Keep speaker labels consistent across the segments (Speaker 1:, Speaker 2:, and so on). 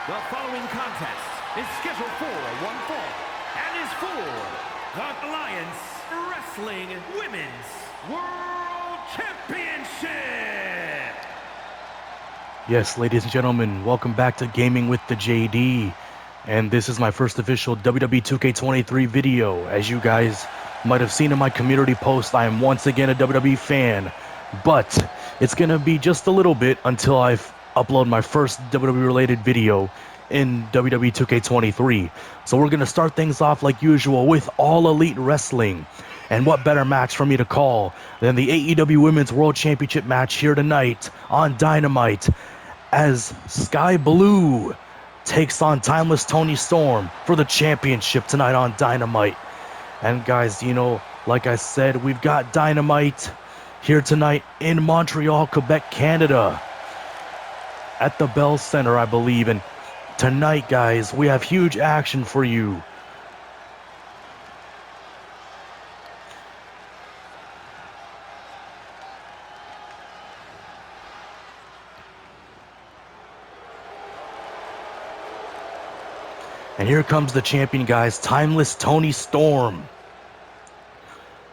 Speaker 1: The following contest is scheduled for one fall and is for the Alliance Wrestling Women's World Championship.
Speaker 2: Yes, ladies and gentlemen, welcome back to Gaming with the JD. And this is my first official WWE 2K23 video. As you guys might have seen in my community post, I am once again a WWE fan. But it's going to be just a little bit until I upload my first WWE related video in WWE 2K23. So we're going to start things off like usual with All Elite Wrestling. And what better match for me to call than the AEW Women's World Championship match here tonight on Dynamite, as Skye Blue takes on Timeless Toni Storm for the championship tonight on Dynamite. And guys, you know, like I said, we've got Dynamite here tonight in Montreal, Quebec, Canada, at the Bell Center, I believe. And tonight, guys, we have huge action for you. And here comes the champion, guys, Timeless Toni Storm.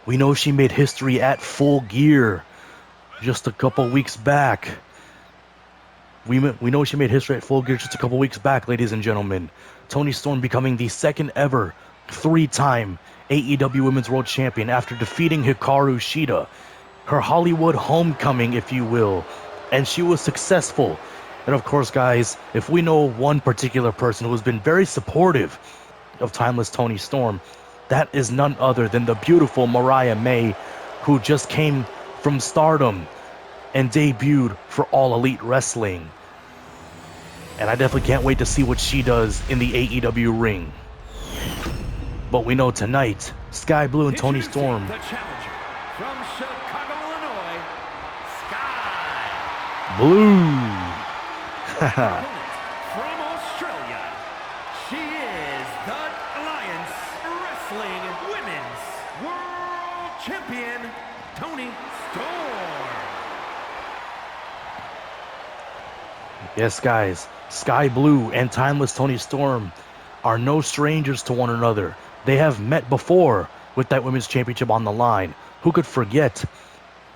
Speaker 2: We know she made history at Full Gear just a couple weeks back. We know she made history at Full Gear just a couple weeks back, ladies and gentlemen. Toni Storm becoming the second ever three-time AEW Women's World Champion after defeating Hikaru Shida. Her Hollywood homecoming, if you will. And she was successful. And of course, guys, if we know one particular person who has been very supportive of Timeless Toni Storm, that is none other than the beautiful Mariah May, who just came from Stardom and debuted for All Elite Wrestling. And I definitely can't wait to see what she does in the AEW ring. But we know tonight, Skye Blue and Toni Storm.
Speaker 1: The challenger from Chicago, Illinois, Skye
Speaker 2: Blue.
Speaker 1: from Australia, she is the Alliance Wrestling Women's World Champion, Toni Storm.
Speaker 2: Yes, guys, Skye Blue and Timeless Toni Storm are no strangers to one another. They have met before with that Women's Championship on the line. Who could forget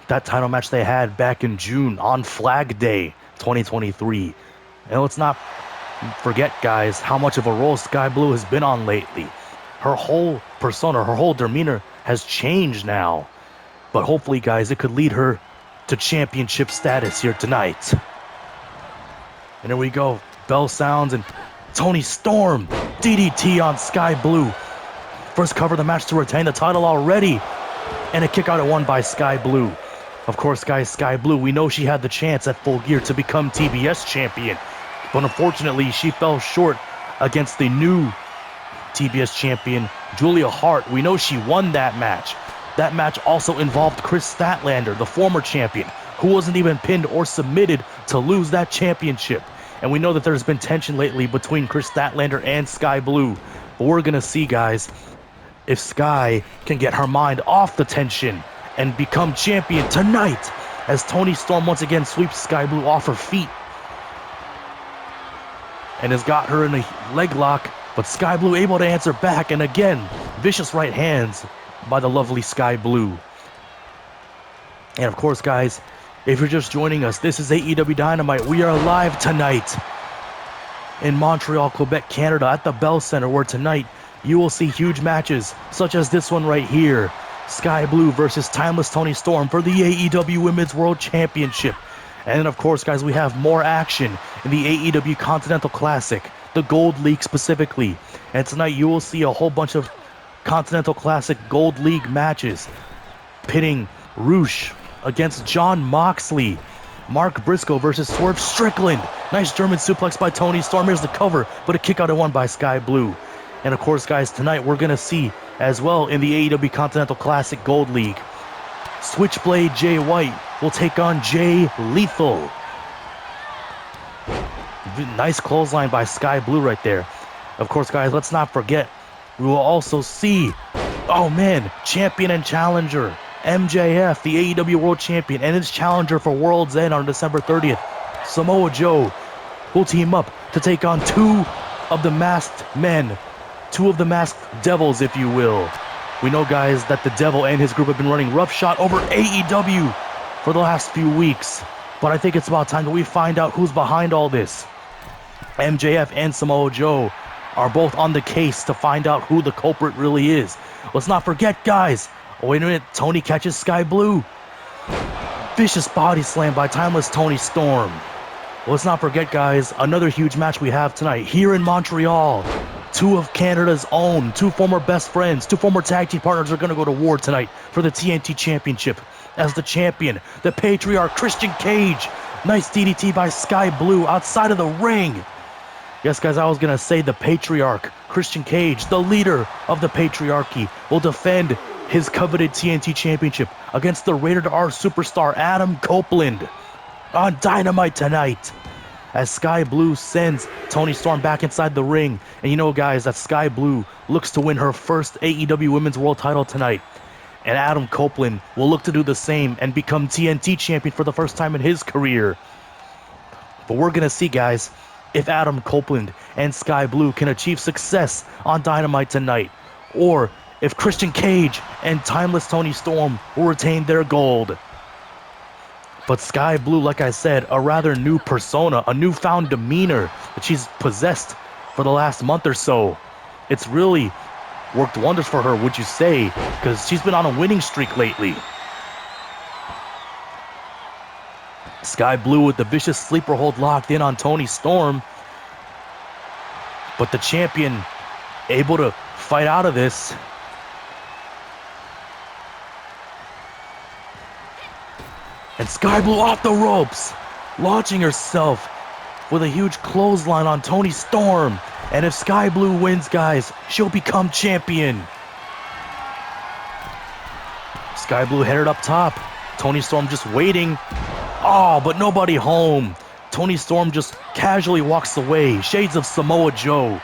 Speaker 2: that title match they had back in June on Flag Day 2023? And let's not forget, guys, how much of a role Skye Blue has been on lately. Her whole persona, her whole demeanor has changed now. But hopefully, guys, it could lead her to championship status here tonight. And there we go. Bell sounds and Toni Storm, DDT on Skye Blue. First cover of the match to retain the title already. And a kick out at one by Skye Blue. Of course, guys, Skye Blue, we know she had the chance at Full Gear to become TBS champion. But unfortunately, she fell short against the new TBS champion, Julia Hart. We know she won that match. That match also involved Kris Statlander, the former champion, who wasn't even pinned or submitted to lose that championship. And we know that there's been tension lately between Kris Statlander and Skye Blue. But we're going to see, guys, if Skye can get her mind off the tension and become champion tonight, as Toni Storm once again sweeps Skye Blue off her feet and has got her in a leg lock, but Skye Blue able to answer back, and again, vicious right hands by the lovely Skye Blue. And of course, guys, if you're just joining us, this is AEW Dynamite. We are live tonight in Montreal, Quebec, Canada, at the Bell Center, where tonight you will see huge matches such as this one right here. Skye Blue versus Timeless Toni Storm for the AEW Women's World Championship. And then, of course, guys, we have more action in the AEW Continental Classic, the Gold League specifically. And tonight you will see a whole bunch of Continental Classic Gold League matches, pitting Roosh against Jon Moxley, Mark Briscoe versus Swerve Strickland. Nice German suplex by Toni Storm. Here's the cover, but a kick out at one by Skye Blue. And of course, guys, tonight we're going to see as well in the AEW Continental Classic Gold League, Switchblade Jay White will take on Jay Lethal. Nice clothesline by Skye Blue right there. Of course, guys, let's not forget, we will also see, oh man, champion and challenger MJF, the AEW World Champion, and his challenger for World's End on December 30th, Samoa Joe, will team up to take on two of the masked men, two of the masked devils, if you will. We know, guys, that the devil and his group have been running roughshod over AEW for the last few weeks, but I think it's about time that we find out who's behind all this. MJF and Samoa Joe are both on the case to find out who the culprit really is. Let's not forget, guys. Oh, wait a minute. Toni catches Skye Blue. Vicious body slam by Timeless Toni Storm. Let's not forget, guys, another huge match we have tonight here in Montreal. Two of Canada's own, two former best friends, two former tag team partners are going to go to war tonight for the TNT Championship. As the champion, the Patriarch Christian Cage. Nice DDT by Skye Blue outside of the ring. Yes, guys, I was going to say the Patriarch, Christian Cage, the leader of the Patriarchy, will defend his coveted TNT Championship against the Rated R superstar Adam Copeland on Dynamite tonight. As Skye Blue sends Toni Storm back inside the ring. And you know, guys, that Skye Blue looks to win her first AEW Women's World title tonight. And Adam Copeland will look to do the same and become TNT champion for the first time in his career. But we're going to see, guys, if Adam Copeland and Skye Blue can achieve success on Dynamite tonight, or if Christian Cage and Timeless Toni Storm will retain their gold. But Skye Blue, like I said, a rather new persona, a newfound demeanor that she's possessed for the last month or so. It's really worked wonders for her, would you say, because she's been on a winning streak lately. Skye Blue with the vicious sleeper hold locked in on Toni Storm. But the champion able to fight out of this. And Skye Blue off the ropes, launching herself with a huge clothesline on Toni Storm. And if Skye Blue wins, guys, she'll become champion. Skye Blue headed up top. Toni Storm just waiting. Oh, but nobody home. Toni Storm just casually walks away. Shades of Samoa Joe.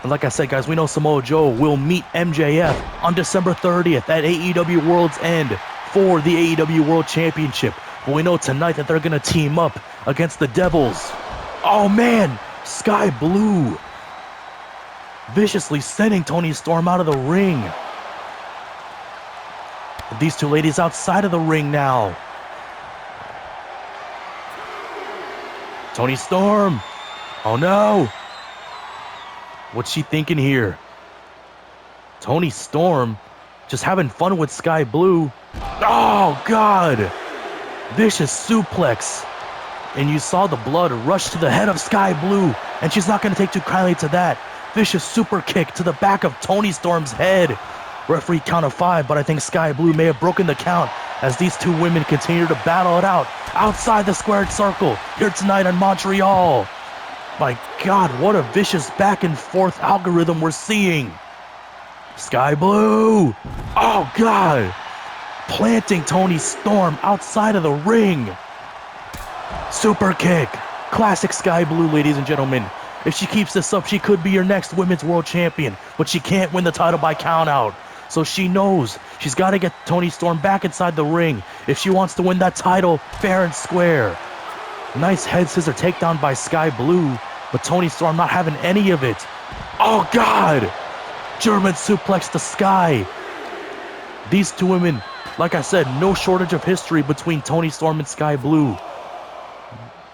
Speaker 2: And like I said, guys, we know Samoa Joe will meet MJF on December 30th at AEW World's End for the AEW World Championship. But we know tonight that they're going to team up against the Devils. Oh, man. Skye Blue viciously sending Toni Storm out of the ring. These two ladies outside of the ring now. Toni Storm. Oh no. What's she thinking here? Toni Storm just having fun with Skye Blue. Oh God. Vicious suplex. And you saw the blood rush to the head of Skye Blue. And she's not going to take too kindly to that. Vicious super kick to the back of Toni Storm's head. Referee count of 5, but I think Skye Blue may have broken the count as these two women continue to battle it out outside the squared circle here tonight in Montreal. My God, what a vicious back and forth algorithm we're seeing. Skye Blue. Oh God. Planting Toni Storm outside of the ring. Super kick. Classic Skye Blue, ladies and gentlemen. If she keeps this up, she could be your next Women's World Champion, but she can't win the title by count out. So she knows she's got to get Toni Storm back inside the ring if she wants to win that title fair and square. Nice head scissor takedown by Skye Blue, but Toni Storm not having any of it. Oh God! German suplex to Skye. These two women, like I said, no shortage of history between Toni Storm and Skye Blue.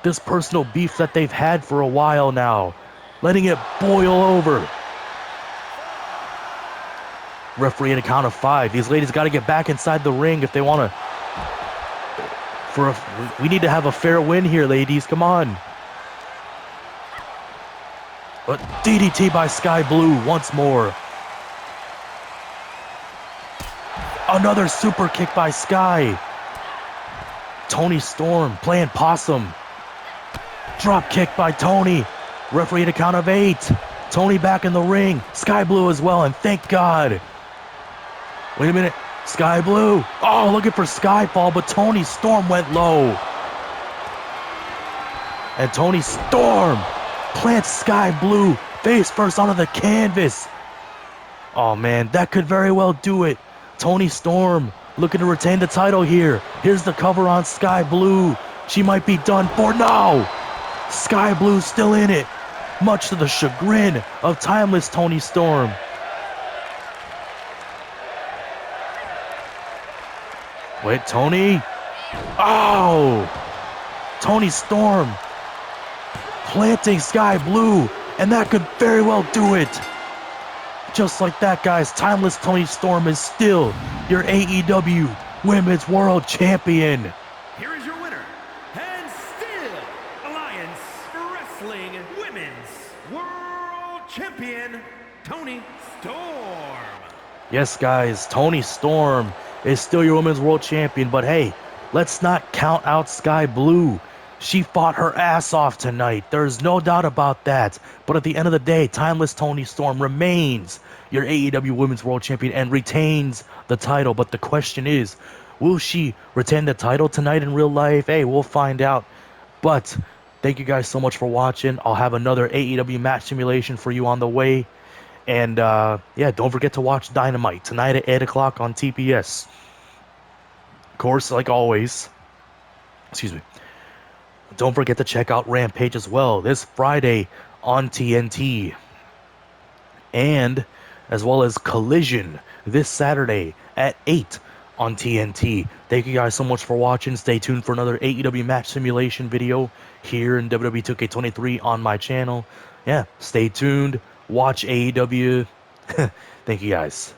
Speaker 2: This personal beef that they've had for a while now, letting it boil over. Referee in a count of 5. These ladies got to get back inside the ring if they want to. We need to have a fair win here, ladies. Come on. But DDT by Skye Blue once more. Another super kick by Skye. Toni Storm playing possum. Drop kick by Toni. Referee at a count of 8. Toni back in the ring. Skye Blue as well, and thank God. Wait a minute. Skye Blue. Oh, looking for Skyfall, but Toni Storm went low. And Toni Storm plants Skye Blue face first onto the canvas. Oh, man, that could very well do it. Toni Storm looking to retain the title here. Here's the cover on Skye Blue. She might be done for. No! Skye Blue's still in it, much to the chagrin of Timeless Toni Storm. Wait, Toni? Oh! Toni Storm planting Skye Blue, and that could very well do it. Just like that, guys, Timeless Toni Storm is still your AEW Women's World Champion.
Speaker 1: Here is your winner, and still Alliance Wrestling Women's World Champion, Toni Storm.
Speaker 2: Yes, guys, Toni Storm is still your Women's World Champion, but hey, let's not count out Skye Blue. She fought her ass off tonight. There's no doubt about that. But at the end of the day, Timeless Toni Storm remains your AEW Women's World Champion and retains the title. But the question is, will she retain the title tonight in real life? Hey, we'll find out. But thank you guys so much for watching. I'll have another AEW match simulation for you on the way. And yeah, don't forget to watch Dynamite tonight at 8 o'clock on TPS. Of course, like always, excuse me. Don't forget to check out Rampage as well this Friday on TNT. And as well as Collision this Saturday at 8 on TNT. Thank you guys so much for watching. Stay tuned for another AEW match simulation video here in WWE 2K23 on my channel. Yeah, stay tuned. Watch AEW. Thank you guys.